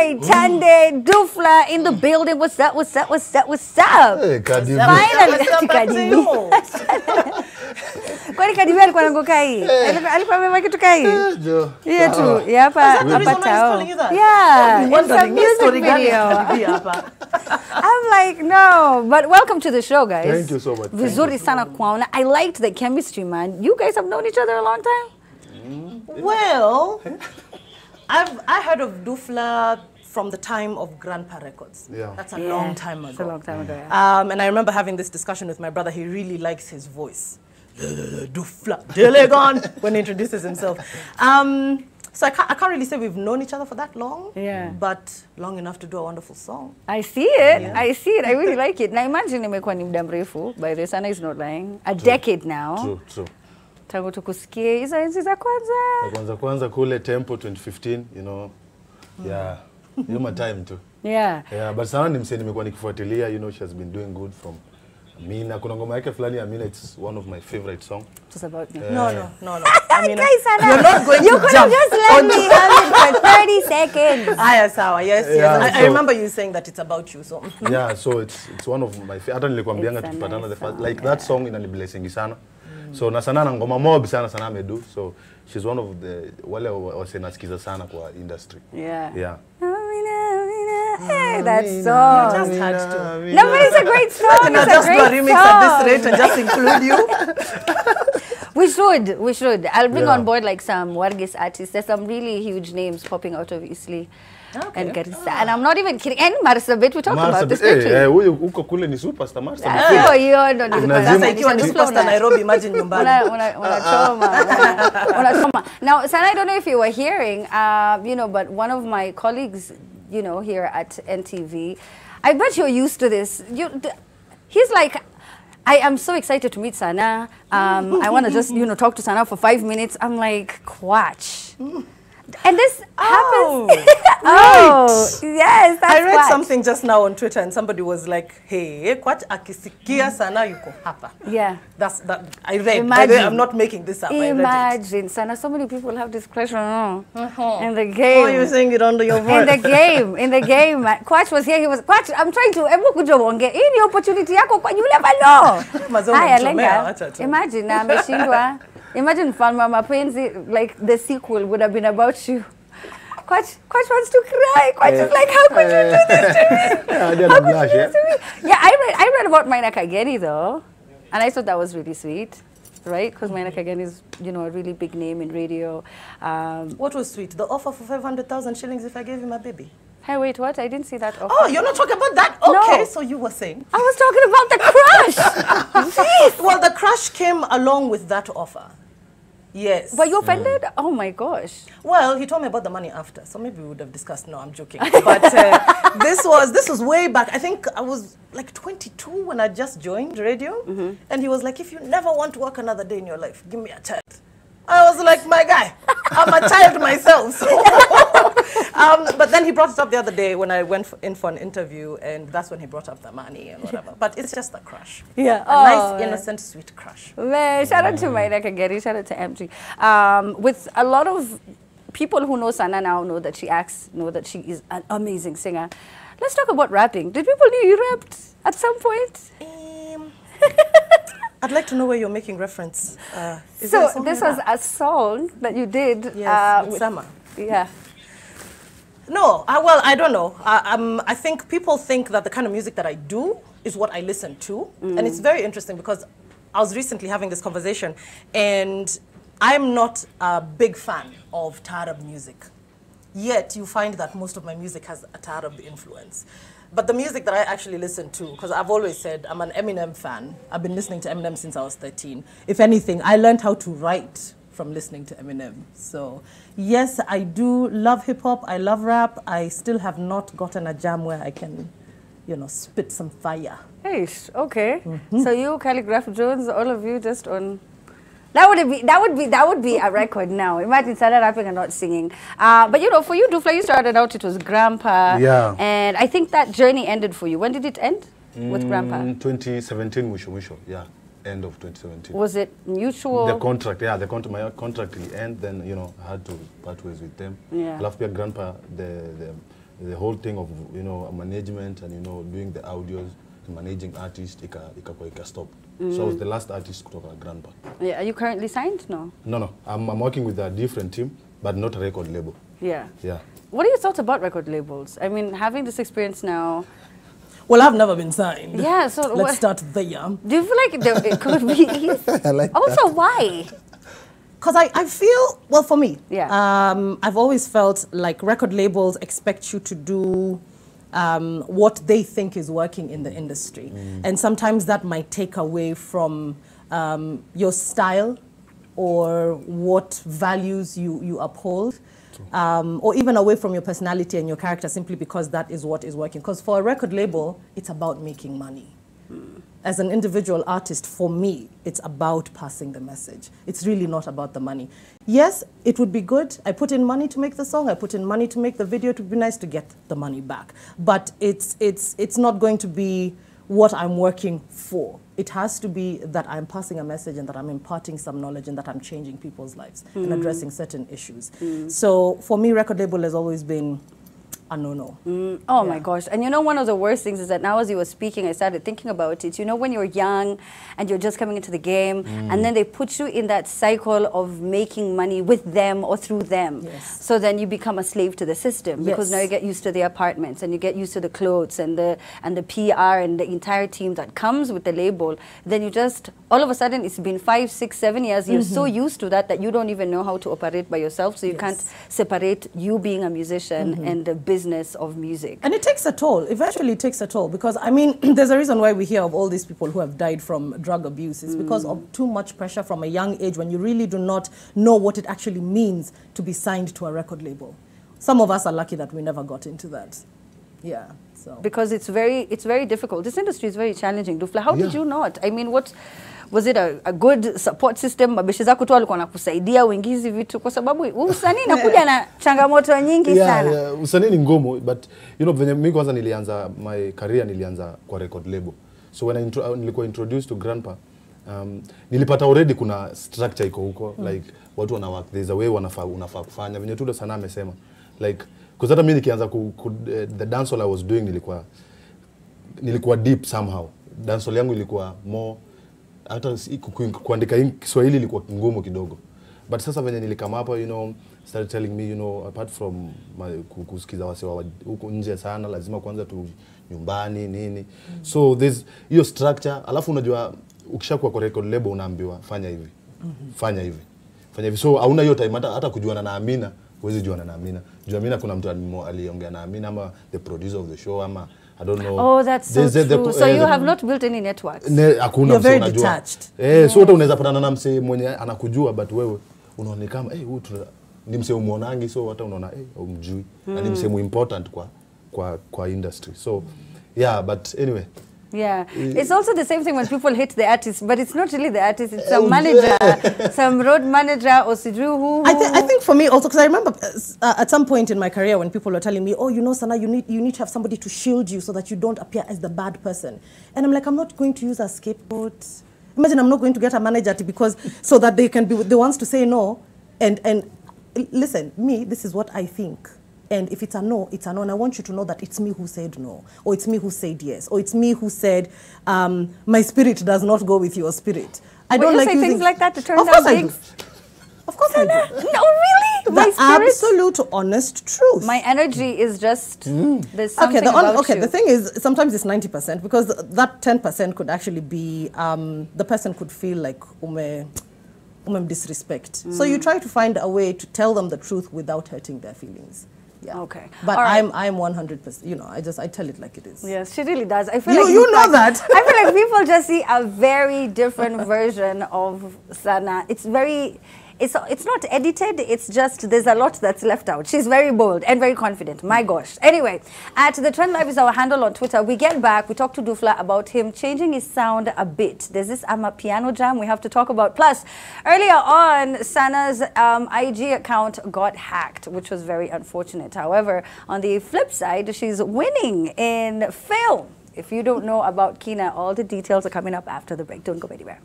Sanaipei Tande and Dufla in the building. What's up? What's up? What's up? What's up? Hey, Kadibi. Finally, Kadibi. Kwani Kadibi alikuwa anaanguka hii? Alikuwa amevaa kitu kai? Yeah, true. Yeah, hapa tao. Yeah, it's a music video. I'm like, no, but welcome to the show, guys. Thank you so much. Vizuri sana kwaona. I liked the chemistry, man. You guys have known each other a long time? Well, I heard of Dufla from the time of Grandpa Records. Yeah. That's a long time ago. It's a long time ago, yeah. And I remember having this discussion with my brother. He really likes his voice. Dufla, Delegon, when he introduces himself. So I can't really say we've known each other for that long, but long enough to do a wonderful song. I see it. Yeah. I see it. I really like it. Now imagine nimekuwa ni muda mrefu. By the Sana is not lying. A decade now. True. Tangu tukusikie hizo enzi za kwanza kule Tempo 2015, you know. Yeah. You my time too. Yeah. Yeah, but Sana nimse nimekuwa nikifuatilia, you know, she has been doing good from Amina. Kuna ngoma yake fulani Amina, it's one of my favorite songs. Just about me. No. Amina, you're not going to jump. You could have just let me have it for 30 seconds. Yes. I remember you saying that it's about you. So. Yeah, so it's one of my favorite. Hata nilikwambianga tukipatana the first, like that song inaniblessingi sana. So na Sana na ngoma mob sana amedu. So she's one of the wale wasenasikiza sana kwa industry. Yeah. Hey, that song. You just had to. No, but it's a great song. It's just a great remix song. at this rate and just include you. We should. I'll bring on board like some Wargis artists. There's some really huge names popping out of Isli and Garissa. And I'm not even kidding. And Marsabit, we talked about this country. Uko kule ni superstar Marsabit. Sasa ikiwa ni superstar Nairobi, imagine nyumbani. Unachoma. Now, Sana, I don't know if you were hearing, you know, but one of my colleagues, you know, here at NTV, I bet you're used to this. He's like, I am so excited to meet Sana. I want to just, you know, talk to Sana for 5 minutes. I'm like, Quatch. And this happens. Yes, that's I read Quatch. something just now on Twitter and somebody was like, hey, Quatch akisikia Sana yuko hapa. Yeah. That I read. Imagine. By the way, I'm not making this up. Imagine, Sana, so many people have this pressure in the game. Oh, you're saying it under your voice. In the game. Quatch was here. He was, Quatch, I'm trying to, hii ni opportunity yako kwa you never know. Haya, lenga. Imagine, ameshindwa. Imagine Falma Mapenzi, like the sequel would have been about you. Quatch wants to cry. Quatch is like, how could you do this to me? How could you do this to me? Yeah, I read about Maina Kageni though, and I thought that was really sweet, right? Because Maina Kageni is, you know, a really big name in radio. What was sweet? The offer for 500,000 shillings if I gave him a baby. Hey, wait, what? I didn't see that offer. Oh, you're not talking about that? Okay, No. so you were saying. I was talking about the crush. Well, the crush came along with that offer. Yes. Were you offended? Oh my gosh. Well, he told me about the money after, so maybe we would have discussed. No, I'm joking. But this was way back. I think I was like 22 when I just joined radio. And he was like, if you never want to work another day in your life, give me a child. I was like, my guy, I'm a child myself. So. But then he brought it up the other day when I went in for an interview, and that's when he brought up the money and whatever. But it's just a crush. Yeah. A nice, innocent, sweet crush. Man, shout out to Maina Kageni, shout out to MG. With a lot of people who know Sana now know that she acts, know that she is an amazing singer. Let's talk about rapping. Did people know you rapped at some point? I'd like to know where you're making reference. So this was a song that you did. Yes, with Summer. Yeah. No, well, I don't know. I think people think that the kind of music that I do is what I listen to. And it's very interesting because I was recently having this conversation and I'm not a big fan of Taarab music. Yet you find that most of my music has a Taarab influence. But the music that I actually listen to, because I've always said I'm an Eminem fan. I've been listening to Eminem since I was 13. If anything, I learned how to write from listening to Eminem. So yes, I do love hip hop. I love rap. I still have not gotten a jam where I can, you know, spit some fire. Hey, okay. So you, Calligraph Jones, all of you just on. That would be a record now. Imagine Sana rapping and not singing. But you know, for you, Dufla, you started out, it was Grandpa. Yeah. And I think that journey ended for you. When did it end with Grandpa? 2017, mwisho. Yeah. End of 2017. Was it mutual? The contract, yeah, my contract will end, then, you know, I had to part ways with them. Yeah. Last year, Grandpa, the whole thing of, you know, management and, you know, doing the audios and managing artists, ika stop. So I was the last artist kutoka Grandpa. Yeah, are you currently signed? No. No. I'm working with a different team, but not a record label. Yeah. Yeah. What are your thoughts about record labels? I mean, having this experience now. Well, I've never been signed. Yeah, so let's start there. Do you feel like it could be easy? I like also, that. why? Because I feel, well, for me, yeah. I've always felt like record labels expect you to do what they think is working in the industry. And sometimes that might take away from your style or what values you uphold. Or even away from your personality and your character simply because that is what is working. Because for a record label, it's about making money. As an individual artist, for me, it's about passing the message. It's really not about the money. Yes, it would be good. I put in money to make the song. I put in money to make the video. It would be nice to get the money back. But it's not going to be what I'm working for. It has to be that I'm passing a message and that I'm imparting some knowledge and that I'm changing people's lives and addressing certain issues. So for me, record label has always been a no-no. Oh my gosh. And you know, one of the worst things is that now as you were speaking, I started thinking about it. You know, when you're young and you're just coming into the game and then they put you in that cycle of making money with them or through them. Yes. So then you become a slave to the system because now you get used to the apartments and you get used to the clothes and the PR and the entire team that comes with the label. Then you just, all of a sudden, it's been 5, 6, 7 years. You're so used to that you don't even know how to operate by yourself. So you can't separate you being a musician and the business of music. And it takes a toll. Eventually it takes a toll because, I mean, there's a reason why we hear of all these people who have died from drug abuse. It's because of too much pressure from a young age when you really do not know what it actually means to be signed to a record label. Some of us are lucky that we never got into that. Yeah. So. Because it's very difficult. This industry is very challenging. Dufla, how did you not? I mean, what was it a good support system? Mabeshi zako tu walikuwa wanakusaidia uingizi vitu kwa sababu usanii inakuja na changamoto nyingi sana. Yeah, usanii ni ngumu, but you know venye mimi kwanza nilianza my career nilianza kwa record label. So when nilikuwa introduced to Grandpa, nilipata already kuna structure iko huko, like watu wana work, there's a way unafaa kufanya. Venye tu sana amesema, like because hata mimi nikianza the dancehall I was doing nilikuwa deep somehow. Dancehall yangu ilikuwa more, hata kuandika Kiswahili ilikuwa ngumu kidogo. But sasa venye nilikama hapa, you know, started telling me, you know, apart from kusikiza wase wa huko nje sana, lazima kwanza tu nyumbani nini. So there's hiyo structure, alafu unajua ukishakuwa kwa record label unaambiwa fanya hivi. Fanya hivi. Fanya hivi. So hauna hiyo time hata kujuana na Amina, huwezi juana na Amina. Juu Amina kuna mtu aliongea na Amina ama the producer of the show ama I don't know. Oh, that's so true. So you have not built any networks. You're very detached. So hata unaweza patana na msee mwenye anakujua but wewe unaona kama huyu ni msee umuonangi, so hata unaona umjui. Na ni msee important kwa industry. So yeah, but anyway. Yeah, it's also the same thing when people hate the artist, but it's not really the artist, it's some manager, some road manager or who. I think for me also, because I remember at some point in my career when people were telling me, oh, you know, Sana, you need to have somebody to shield you so that you don't appear as the bad person. And I'm like, I'm not going to use a scapegoat. Imagine I'm not going to get a manager because so that they can be the ones to say no. And listen, me, this is what I think. And if it's a no, it's a no. And I want you to know that it's me who said no. Or it's me who said yes. Or it's me who said, my spirit does not go with your spirit. I don't like using things like that to turn down things. Of course I do. No, really? The absolute honest truth. My energy is just, there's something about you. The thing is, sometimes it's 90% because that 10% could actually be, the person could feel like disrespect. So you try to find a way to tell them the truth without hurting their feelings. Yeah. Okay. But I'm 100%, you know, I tell it like it is. Yes, she really does. I feel you know that. I feel like people just see a very different version of Sana. It's very, it's not edited, it's just there's a lot that's left out. She's very bold and very confident. My gosh. Anyway, at The Trend Live is our handle on Twitter. We get back, we talk to Dufla about him changing his sound a bit. There's this piano jam we have to talk about. Plus, earlier on, Sana's IG account got hacked, which was very unfortunate. However, on the flip side, she's winning in film. If you don't know about Kina, all the details are coming up after the break. Don't go anywhere.